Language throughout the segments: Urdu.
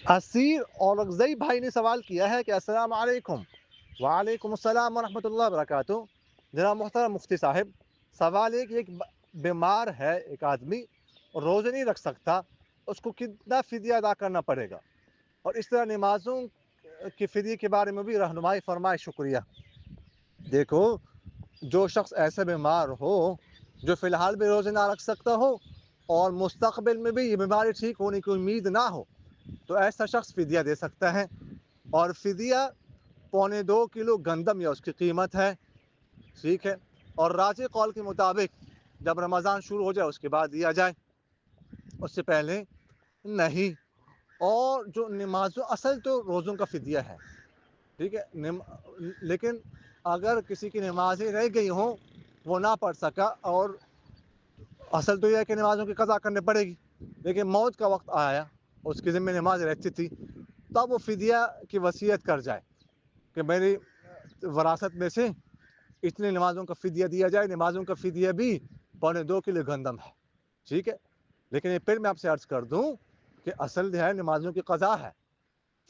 اسیر اورکزئی بھائی نے سوال کیا ہے کہ السلام علیکم۔ وعلیکم السلام ورحمۃ اللہ وبرکاتہ۔ جناب محترم مفتی صاحب، سوال ہے کہ ایک بیمار ہے ایک آدمی، روزے نہیں رکھ سکتا، اس کو کتنا فدیہ ادا کرنا پڑے گا؟ اور اس طرح نمازوں کے فدیے کے بارے میں بھی رہنمائی فرمائے، شکریہ۔ دیکھو، جو شخص ایسا بیمار ہو جو فی الحال بھی روزے نہ رکھ سکتا ہو اور مستقبل میں بھی یہ بیماری ٹھیک ہونے کی امید نہ ہو، تو ایسا شخص فدیہ دے سکتا ہے، اور فدیہ 2.25 کلو گندم یا اس کی قیمت ہے، ٹھیک ہے؟ اور راجح قول کے مطابق جب رمضان شروع ہو جائے اس کے بعد دیا جائے، اس سے پہلے نہیں۔ اور جو نمازوں، اصل تو روزوں کا فدیہ ہے، ٹھیک ہے؟ لیکن اگر کسی کی نمازیں رہ گئی ہوں، وہ نہ پڑھ سکا، اور اصل تو یہ ہے کہ نمازوں کی قضا کرنے پڑے گی، لیکن موت کا وقت آیا، اس کی ذمہ نماز رہتی تھی، تب وہ فدیہ کی وصیت کر جائے کہ میری وراثت میں سے اتنی نمازوں کا فدیہ دیا جائے۔ نمازوں کا فدیہ بھی 2.25 کلو گندم ہے، ٹھیک ہے؟ لیکن یہ پھر میں آپ سے عرض کر دوں کہ اصل جو ہے نمازوں کی قضا ہے۔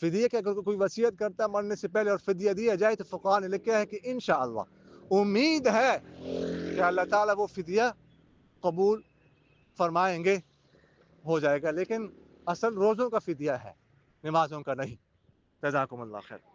فدیہ کہ اگر کوئی وصیت کرتا ہے مرنے سے پہلے اور فدیہ دیا جائے، تو فقہاء نے لکھا ہے کہ انشاءاللہ امید ہے کہ اللہ تعالیٰ وہ فدیہ قبول فرمائیں گے، ہو جائے گا، لیکن اصل روزوں کا فدیہ ہے، نمازوں کا نہیں۔ جزاکم اللہ خیر۔